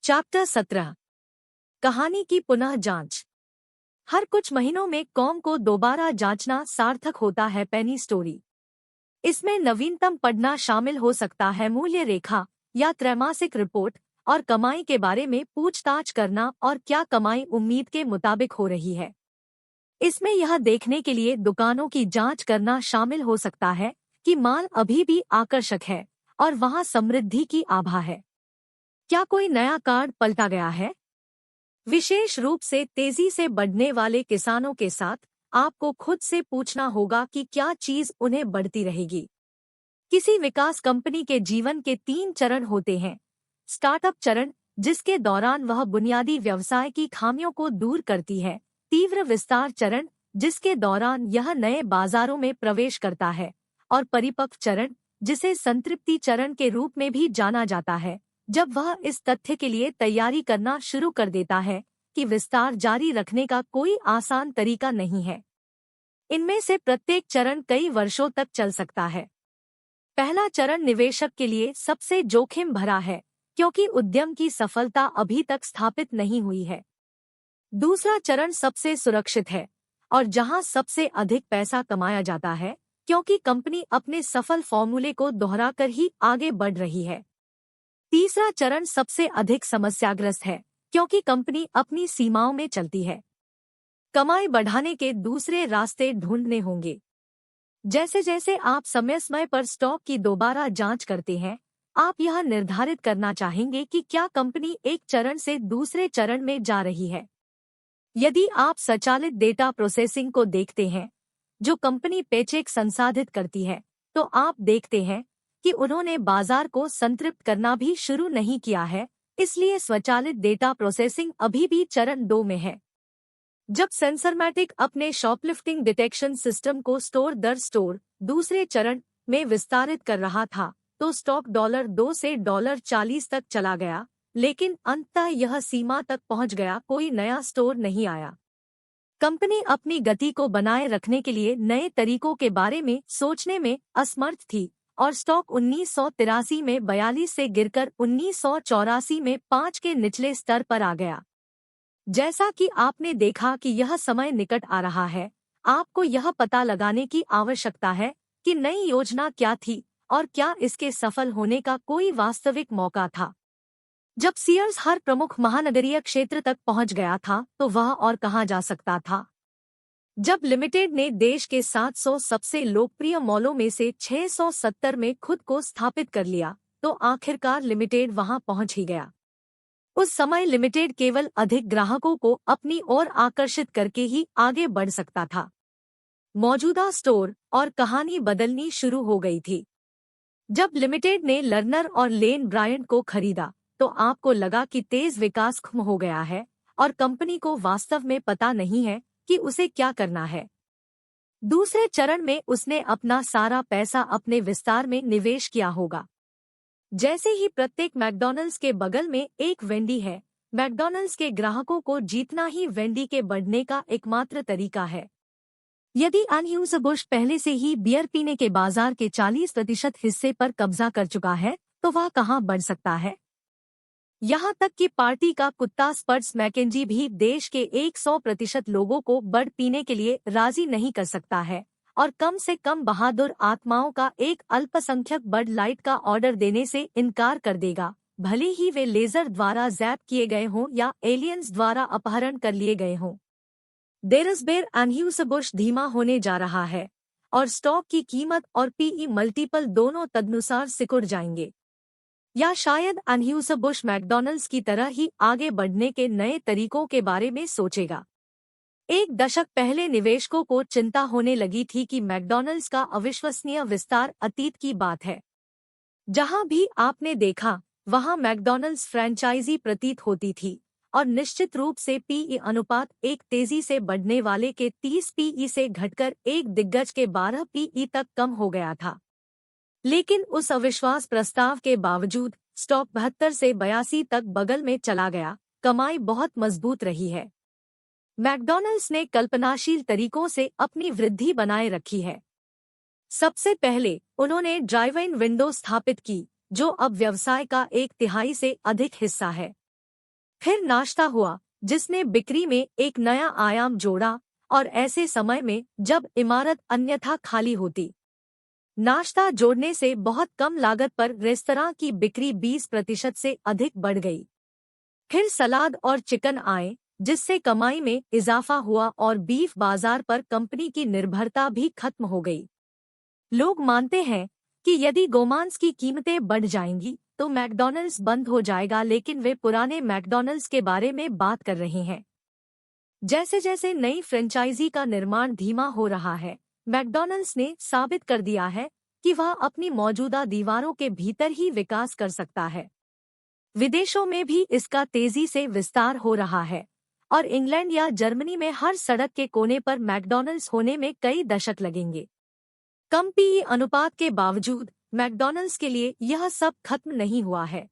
Chapter 17 कहानी की पुनः जांच। हर कुछ महीनों में कॉम को दोबारा जांचना सार्थक होता है। पेनी स्टोरी। इसमें नवीनतम पढ़ना शामिल हो सकता है, मूल्य रेखा या त्रैमासिक रिपोर्ट और कमाई के बारे में पूछताछ करना और क्या कमाई उम्मीद के मुताबिक हो रही है। इसमें यह देखने के लिए दुकानों की जांच करना शामिल हो सकता है कि माल अभी भी आकर्षक है और वहां समृद्धि की आभा है। क्या कोई नया कार्ड पलटा गया है? विशेष रूप से तेजी से बढ़ने वाले किसानों के साथ आपको खुद से पूछना होगा कि क्या चीज उन्हें बढ़ती रहेगी। किसी विकास कंपनी के जीवन के 3 चरण होते हैं। स्टार्टअप चरण, जिसके दौरान वह बुनियादी व्यवसाय की खामियों को दूर करती है। तीव्र विस्तार चरण, जिसके दौरान यह नए बाजारों में प्रवेश करता है। और परिपक्व चरण, जिसे संतृप्ति चरण के रूप में भी जाना जाता है, जब वह इस तथ्य के लिए तैयारी करना शुरू कर देता है कि विस्तार जारी रखने का कोई आसान तरीका नहीं है। इनमें से प्रत्येक चरण कई वर्षों तक चल सकता है। पहला चरण निवेशक के लिए सबसे जोखिम भरा है, क्योंकि उद्यम की सफलता अभी तक स्थापित नहीं हुई है। दूसरा चरण सबसे सुरक्षित है और जहां सबसे अधिक पैसा कमाया जाता है, क्योंकि कंपनी अपने सफल फॉर्मूले को दोहराकर ही आगे बढ़ रही है। तीसरा चरण सबसे अधिक समस्याग्रस्त है, क्योंकि कंपनी अपनी सीमाओं में चलती है। कमाई बढ़ाने के दूसरे रास्ते ढूंढने होंगे। जैसे जैसे आप समय समय पर स्टॉक की दोबारा जांच करते हैं, आप यह निर्धारित करना चाहेंगे कि क्या कंपनी एक चरण से दूसरे चरण में जा रही है। यदि आप स्वचालित डेटा प्रोसेसिंग को देखते हैं, जो कंपनी पेचेक संसाधित करती है, तो आप देखते हैं कि उन्होंने बाजार को संतृप्त करना भी शुरू नहीं किया है, इसलिए स्वचालित डेटा प्रोसेसिंग अभी भी चरण 2 में है। जब सेंसरमैटिक अपने शॉपलिफ्टिंग डिटेक्शन सिस्टम को स्टोर दर स्टोर दूसरे चरण में विस्तारित कर रहा था, तो स्टॉक $2 से $40 तक चला गया, लेकिन अंततः यह सीमा तक पहुंच गया, कोई नया स्टोर नहीं आया। कंपनी अपनी गति को बनाए रखने के लिए नए तरीकों के बारे में सोचने में असमर्थ थी और स्टॉक 1983 में 42 से गिरकर 1984 में 5 के निचले स्तर पर आ गया। जैसा कि आपने देखा कि यह समय निकट आ रहा है, आपको यह पता लगाने की आवश्यकता है कि नई योजना क्या थी और क्या इसके सफल होने का कोई वास्तविक मौका था। जब सीयर्स हर प्रमुख महानगरीय क्षेत्र तक पहुंच गया था, तो वह और कहां जा सकता था। जब लिमिटेड ने देश के 700 सबसे लोकप्रिय मॉलों में से 670 में खुद को स्थापित कर लिया, तो आखिरकार लिमिटेड वहां पहुंच ही गया। उस समय लिमिटेड केवल अधिक ग्राहकों को अपनी ओर आकर्षित करके ही आगे बढ़ सकता था। मौजूदा स्टोर और कहानी बदलनी शुरू हो गई थी। जब लिमिटेड ने लर्नर और लेन ब्रायंट को खरीदा, तो आपको लगा कि तेज विकास खत्म हो गया है और कंपनी को वास्तव में पता नहीं है कि उसे क्या करना है। दूसरे चरण में उसने अपना सारा पैसा अपने विस्तार में निवेश किया होगा। जैसे ही प्रत्येक मैकडॉनल्ड्स के बगल में एक वेंडी है, मैकडॉनल्ड्स के ग्राहकों को जीतना ही वेंडी के बढ़ने का एकमात्र तरीका है। यदि अनह्यूज़-बुश पहले से ही बियर पीने के बाजार के 40% हिस्से पर कब्जा कर चुका है, तो वह कहां बढ़ सकता है। यहाँ तक कि पार्टी का कुत्ता स्पर्ट्स मैकेंजी भी देश के 100% लोगों को बड पीने के लिए राजी नहीं कर सकता है और कम से कम बहादुर आत्माओं का एक अल्पसंख्यक बड लाइट का ऑर्डर देने से इनकार कर देगा, भले ही वे लेजर द्वारा जैप किए गए हों या एलियंस द्वारा अपहरण कर लिए गए हों। डेरसबेर अनह्यूज़-बुश धीमा होने जा रहा है और स्टॉक की कीमत और पीई मल्टीपल दोनों तदनुसार सिकुड़ जाएंगे। या शायद अनह्यूज़-बुश मैकडॉनल्ड्स की तरह ही आगे बढ़ने के नए तरीकों के बारे में सोचेगा। एक दशक पहले निवेशकों को चिंता होने लगी थी कि मैकडॉनल्ड्स का अविश्वसनीय विस्तार अतीत की बात है। जहां भी आपने देखा, वहां मैकडॉनल्ड्स फ्रैंचाइजी प्रतीत होती थी और निश्चित रूप से पीई अनुपात एक तेजी से बढ़ने वाले के 30 पीई से घटकर एक दिग्गज के 12 पीई तक कम हो गया था। लेकिन उस अविश्वास प्रस्ताव के बावजूद स्टॉक 72 से 82 तक बगल में चला गया। कमाई बहुत मजबूत रही है। मैकडॉनल्ड्स ने कल्पनाशील तरीकों से अपनी वृद्धि बनाए रखी है। सबसे पहले उन्होंने ड्राइव इन विंडो स्थापित की, जो अब व्यवसाय का 1/3 से अधिक हिस्सा है। फिर नाश्ता हुआ, जिसने बिक्री में एक नया आयाम जोड़ा, और ऐसे समय में जब इमारत अन्यथा खाली होती। नाश्ता जोड़ने से बहुत कम लागत पर रेस्तरां की बिक्री 20% से अधिक बढ़ गई। फिर सलाद और चिकन आए, जिससे कमाई में इजाफा हुआ और बीफ बाजार पर कंपनी की निर्भरता भी खत्म हो गई। लोग मानते हैं कि यदि गोमांस की कीमतें बढ़ जाएंगी तो मैकडॉनल्ड्स बंद हो जाएगा, लेकिन वे पुराने मैकडॉनल्ड्स के बारे में बात कर रहे हैं। जैसे जैसे नई फ्रेंचाइजी का निर्माण धीमा हो रहा है, मैकडॉनल्ड्स ने साबित कर दिया है कि वह अपनी मौजूदा दीवारों के भीतर ही विकास कर सकता है। विदेशों में भी इसका तेजी से विस्तार हो रहा है, और इंग्लैंड या जर्मनी में हर सड़क के कोने पर मैकडॉनल्ड्स होने में कई दशक लगेंगे। कम पीई अनुपात के बावजूद मैकडॉनल्ड्स के लिए यह सब खत्म नहीं हुआ है।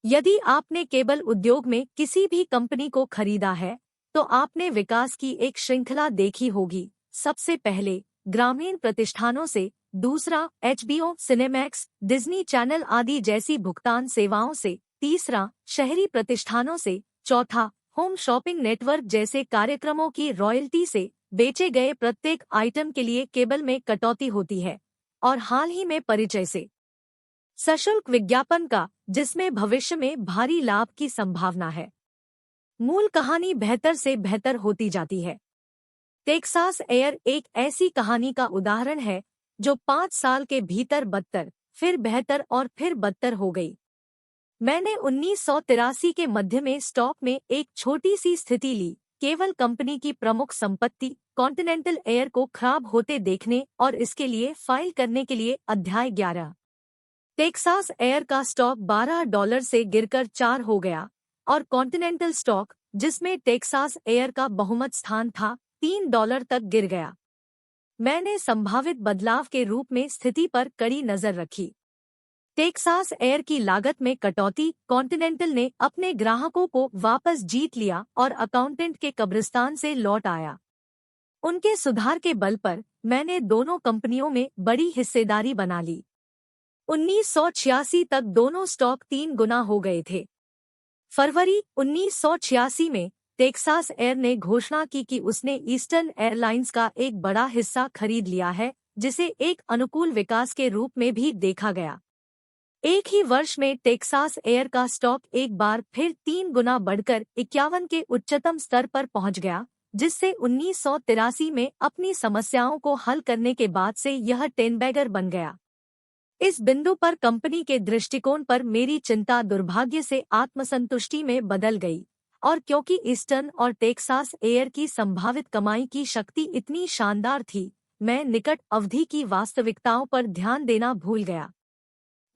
यदि आपने केबल उद्योग में किसी भी कंपनी को खरीदा है, तो आपने विकास की एक श्रृंखला देखी होगी। सबसे पहले ग्रामीण प्रतिष्ठानों से, दूसरा HBO, सिनेमैक्स, डिज्नी चैनल आदि जैसी भुगतान सेवाओं से, तीसरा शहरी प्रतिष्ठानों से, चौथा होम शॉपिंग नेटवर्क जैसे कार्यक्रमों की रॉयल्टी से। बेचे गए प्रत्येक आइटम के लिए केबल में कटौती होती है, और हाल ही में परिचय से सशुल्क विज्ञापन का, जिसमें भविष्य में भारी लाभ की संभावना है। मूल कहानी बेहतर से बेहतर होती जाती है। टेक्सास एयर एक ऐसी कहानी का उदाहरण है जो 5 साल के भीतर बदतर, फिर बेहतर और फिर बदतर हो गई। मैंने 1983 के मध्य में स्टॉक में एक छोटी सी स्थिति ली, केवल कंपनी की प्रमुख संपत्ति कॉन्टिनेंटल एयर को खराब होते देखने और इसके लिए फाइल करने के लिए। अध्याय 11। टेक्सास एयर का स्टॉक $12 से गिरकर 4 हो गया, और कॉन्टिनेंटल स्टॉक, जिसमें टेक्सास एयर का बहुमत स्थान था, $3 तक गिर गया। मैंने संभावित बदलाव के रूप में स्थिति पर कड़ी नजर रखी। टेक्सास एयर की लागत में कटौती, कॉन्टिनेंटल ने अपने ग्राहकों को वापस जीत लिया और अकाउंटेंट के कब्रिस्तान से लौट आया। उनके सुधार के बल पर मैंने दोनों कंपनियों में बड़ी हिस्सेदारी बना ली। 1986 तक दोनों स्टॉक 3 गुना हो गए थे। फरवरी 1986 में टेक्सास एयर ने घोषणा की कि उसने ईस्टर्न एयरलाइंस का एक बड़ा हिस्सा खरीद लिया है, जिसे एक अनुकूल विकास के रूप में भी देखा गया। एक ही वर्ष में टेक्सास एयर का स्टॉक एक बार फिर 3 गुना बढ़कर 51 के उच्चतम स्तर पर पहुंच गया, जिससे 1983 में अपनी समस्याओं को हल करने के बाद से यह टेनबैगर बन गया। इस बिंदु पर कंपनी के दृष्टिकोण पर मेरी चिंता दुर्भाग्य से आत्मसंतुष्टि में बदल गई, और क्योंकि ईस्टर्न और टेक्सास एयर की संभावित कमाई की शक्ति इतनी शानदार थी, मैं निकट अवधि की वास्तविकताओं पर ध्यान देना भूल गया।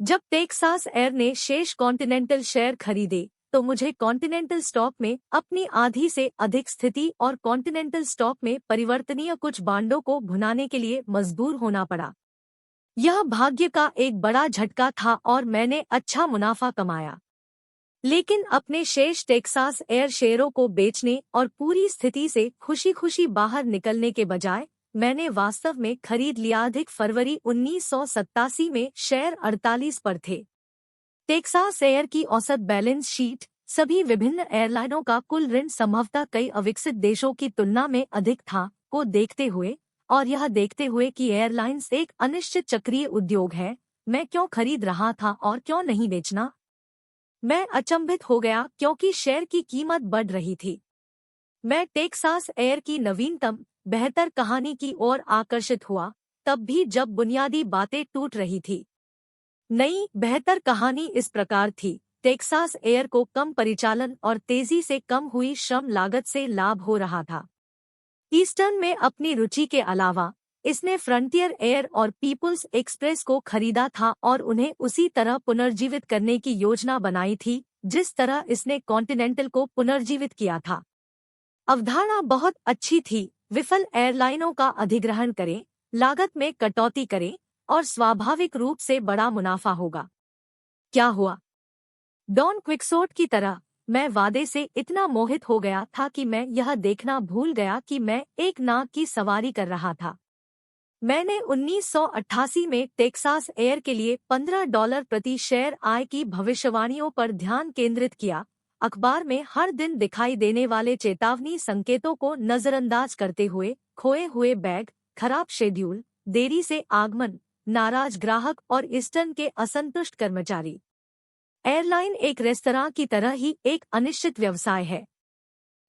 जब टेक्सास एयर ने शेष कॉन्टिनेंटल शेयर खरीदे, तो मुझे कॉन्टिनेंटल स्टॉक में अपनी आधी से अधिक स्थिति और कॉन्टिनेंटल स्टॉक में परिवर्तनीय कुछ बांडों को भुनाने के लिए मजबूर होना पड़ा। यह भाग्य का एक बड़ा झटका था और मैंने अच्छा मुनाफा कमाया। लेकिन अपने शेष टेक्सास एयर शेयरों को बेचने और पूरी स्थिति से खुशी खुशी बाहर निकलने के बजाय मैंने वास्तव में खरीद लिया अधिक। फरवरी 1987 में शेयर 48 पर थे। टेक्सास एयर की औसत बैलेंस शीट सभी विभिन्न एयरलाइनों का कुल ऋण संभवतः कई अविकसित देशों की तुलना में अधिक था को देखते हुए, और यह देखते हुए कि एयरलाइंस एक अनिश्चित चक्रीय उद्योग है, मैं क्यों खरीद रहा था और क्यों नहीं बेचना। मैं अचंभित हो गया क्योंकि शेयर की कीमत बढ़ रही थी। मैं टेक्सास एयर की नवीनतम बेहतर कहानी की ओर आकर्षित हुआ, तब भी जब बुनियादी बातें टूट रही थी। नई बेहतर कहानी इस प्रकार थी, टेक्सास एयर को कम परिचालन और तेजी से कम हुई श्रम लागत से लाभ हो रहा था। ईस्टर्न में अपनी रुचि के अलावा इसने फ्रंटियर एयर और पीपुल्स एक्सप्रेस को खरीदा था और उन्हें उसी तरह पुनर्जीवित करने की योजना बनाई थी जिस तरह इसने कॉन्टिनेंटल को पुनर्जीवित किया था। अवधारणा बहुत अच्छी थी, विफल एयरलाइनों का अधिग्रहण करें, लागत में कटौती करें और स्वाभाविक रूप से बड़ा मुनाफा होगा। क्या हुआ? डॉन क्विक्सोट की तरह मैं वादे से इतना मोहित हो गया था कि मैं यह देखना भूल गया कि मैं एक नाग की सवारी कर रहा था। मैंने 1988 में टेक्सास एयर के लिए $15 प्रति शेयर आय की भविष्यवाणियों पर ध्यान केंद्रित किया अखबार में हर दिन दिखाई देने वाले चेतावनी संकेतों को नजरअंदाज करते हुए खोए हुए बैग, खराब शेड्यूल, देरी से आगमन, नाराज ग्राहक और ईस्टर्न के असंतुष्ट कर्मचारी। एयरलाइन एक रेस्तरां की तरह ही एक अनिश्चित व्यवसाय है।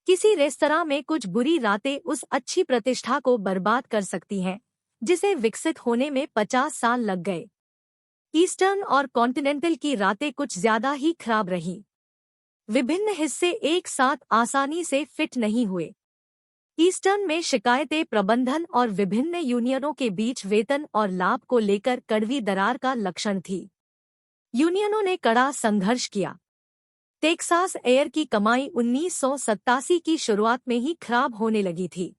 किसी रेस्तरां में कुछ बुरी रातें उस अच्छी प्रतिष्ठा को बर्बाद कर सकती हैं, जिसे विकसित होने में 50 साल लग गए। ईस्टर्न और कॉन्टिनेंटल की रातें कुछ ज्यादा ही खराब रहीं। विभिन्न हिस्से एक साथ आसानी से फिट नहीं हुए। ईस्टर्न में शिकायतें प्रबंधन और विभिन्न यूनियनों के बीच वेतन और लाभ को लेकर कड़वी दरार का लक्षण थी। यूनियनों ने कड़ा संघर्ष किया। टेक्सास एयर की कमाई 1987 की शुरुआत में ही खराब होने लगी थी।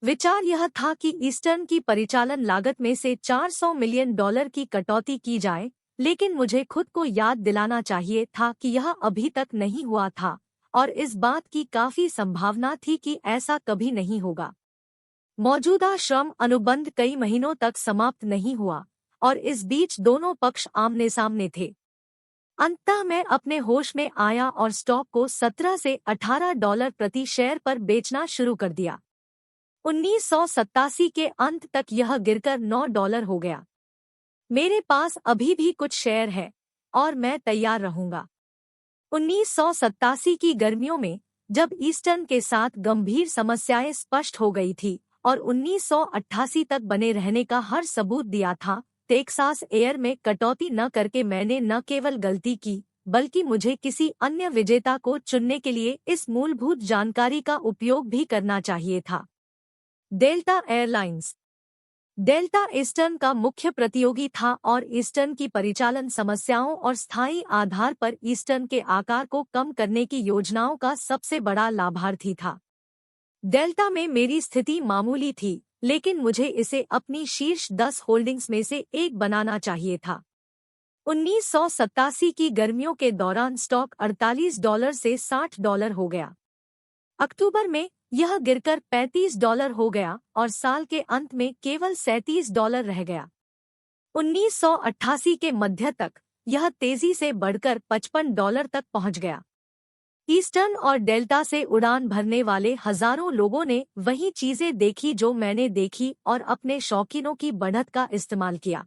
विचार यह था कि ईस्टर्न की परिचालन लागत में से $400 मिलियन की कटौती की जाए, लेकिन मुझे खुद को याद दिलाना चाहिए था कि यह अभी तक नहीं हुआ था और इस बात की काफी संभावना थी कि ऐसा कभी नहीं होगा। मौजूदा श्रम अनुबंध कई महीनों तक समाप्त नहीं हुआ और इस बीच दोनों पक्ष आमने सामने थे। अंततः मैं अपने होश में आया और स्टॉक को $17 से $18 प्रति शेयर पर बेचना शुरू कर दिया। 1987 के अंत तक यह गिरकर $9 हो गया। मेरे पास अभी भी कुछ शेयर है और मैं तैयार रहूंगा। 1987 की गर्मियों में, जब ईस्टर्न के साथ गंभीर समस्याएं स्पष्ट हो गई थी और 1988 तक बने रहने का हर सबूत दिया था, टेक्सास एयर में कटौती न करके मैंने न केवल गलती की, बल्कि मुझे किसी अन्य विजेता को चुनने के लिए इस मूलभूत जानकारी का उपयोग भी करना चाहिए था। Delta airlines. डेल्टा ईस्टर्न का मुख्य प्रतियोगी था और ईस्टर्न की परिचालन समस्याओं और स्थायी आधार पर ईस्टर्न के आकार को कम करने की योजनाओं का सबसे बड़ा लाभार्थी था। डेल्टा में मेरी स्थिति मामूली थी, लेकिन मुझे इसे अपनी शीर्ष 10 होल्डिंग्स में से एक बनाना चाहिए था। 1987 की गर्मियों के दौरान स्टॉक $48 से $60 हो गया। अक्टूबर में यह गिरकर $35 हो गया और साल के अंत में केवल $37 रह गया। 1988 के मध्य तक यह तेजी से बढ़कर $55 तक पहुंच गया। ईस्टर्न और डेल्टा से उड़ान भरने वाले हजारों लोगों ने वही चीजें देखी जो मैंने देखी और अपने शौकीनों की बढ़त का इस्तेमाल किया।